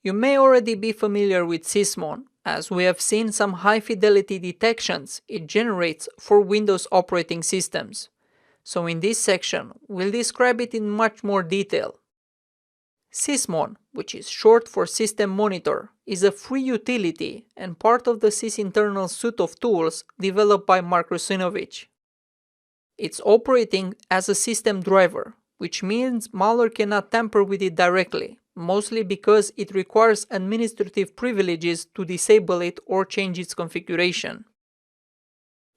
You may already be familiar with Sysmon, as we have seen some high-fidelity detections it generates for Windows operating systems. So in this section, we'll describe it in much more detail. Sysmon, which is short for System Monitor, is a free utility and part of the Sys internal suite of tools developed by Mark Russinovich. It's operating as a system driver, which means malware cannot tamper with it directly, mostly because it requires administrative privileges to disable it or change its configuration.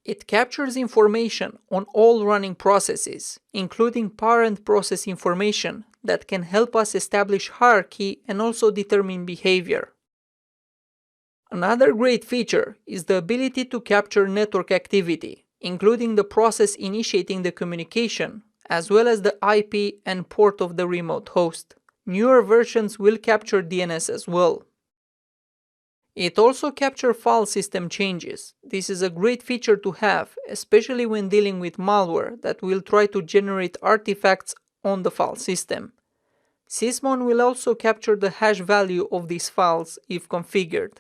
It captures information on all running processes, including parent process information that can help us establish hierarchy and also determine behavior. Another great feature is the ability to capture network activity, including the process initiating the communication, as well as the IP and port of the remote host. Newer versions will capture DNS as well. It also captures file system changes. This is a great feature to have, especially when dealing with malware that will try to generate artifacts on the file system. Sysmon will also capture the hash value of these files if configured.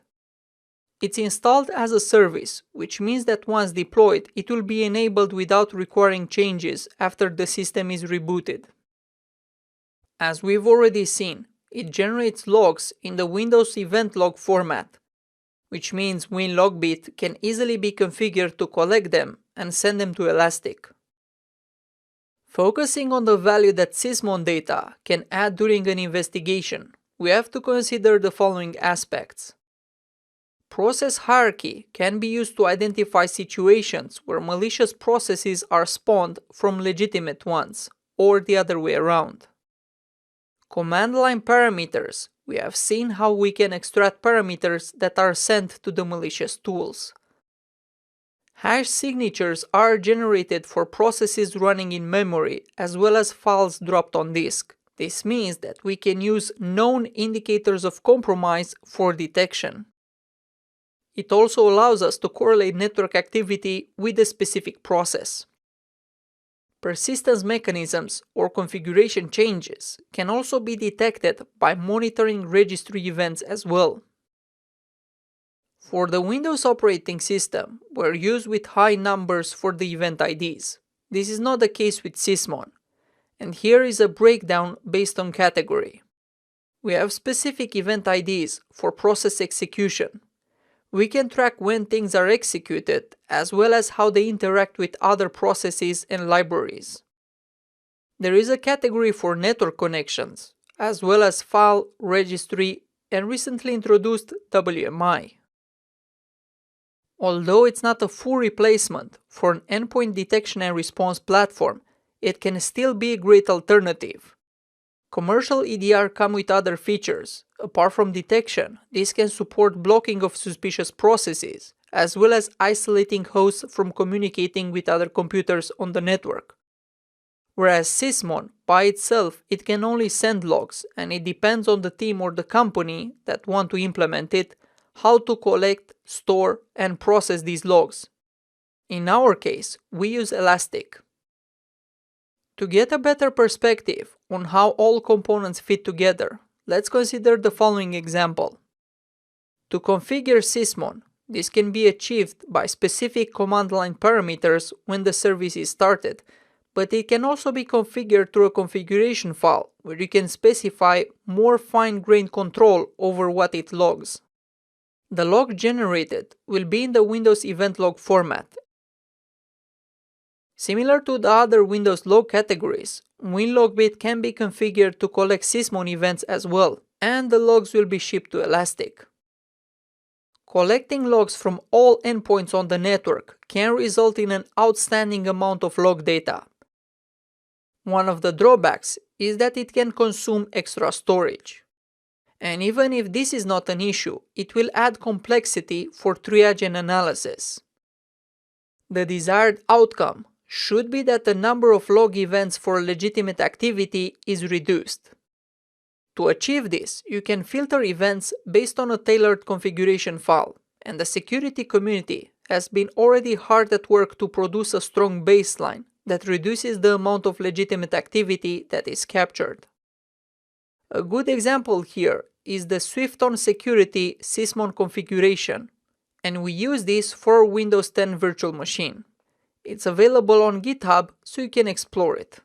It's installed as a service, which means that once deployed, it will be enabled without requiring changes after the system is rebooted. As we've already seen, it generates logs in the Windows event log format, which means WinLogbit can easily be configured to collect them and send them to Elastic. Focusing on the value that Sysmon data can add during an investigation, we have to consider the following aspects. Process hierarchy can be used to identify situations where malicious processes are spawned from legitimate ones, or the other way around. Command line parameters. We have seen how we can extract parameters that are sent to the malicious tools. Hash signatures are generated for processes running in memory as well as files dropped on disk. This means that we can use known indicators of compromise for detection. It also allows us to correlate network activity with a specific process. Persistence mechanisms or configuration changes can also be detected by monitoring registry events as well. For the Windows operating system, we're used with high numbers for the event IDs. This is not the case with Sysmon. And here is a breakdown based on category. We have specific event IDs for process execution. We can track when things are executed, as well as how they interact with other processes and libraries. There is a category for network connections, as well as file, registry, and recently introduced WMI. Although it's not a full replacement for an endpoint detection and response platform, it can still be a great alternative. Commercial EDR come with other features. Apart from detection, this can support blocking of suspicious processes, as well as isolating hosts from communicating with other computers on the network. Whereas Sysmon, by itself, it can only send logs, and it depends on the team or the company that want to implement it, how to collect, store, and process these logs. In our case, we use Elastic. To get a better perspective on how all components fit together, let's consider the following example. To configure Sysmon, this can be achieved by specific command line parameters when the service is started, but it can also be configured through a configuration file where you can specify more fine-grained control over what it logs. The log generated will be in the Windows event log format. Similar to the other Windows log categories, WinLogbit can be configured to collect Sysmon events as well, and the logs will be shipped to Elastic. Collecting logs from all endpoints on the network can result in an outstanding amount of log data. One of the drawbacks is that it can consume extra storage. And even if this is not an issue, it will add complexity for triage and analysis. The desired outcome should be that the number of log events for legitimate activity is reduced. To achieve this, you can filter events based on a tailored configuration file, and the security community has been already hard at work to produce a strong baseline that reduces the amount of legitimate activity that is captured. A good example here is the Swift-on Security Sysmon configuration, and we use this for Windows 10 virtual machine. It's available on GitHub, so you can explore it.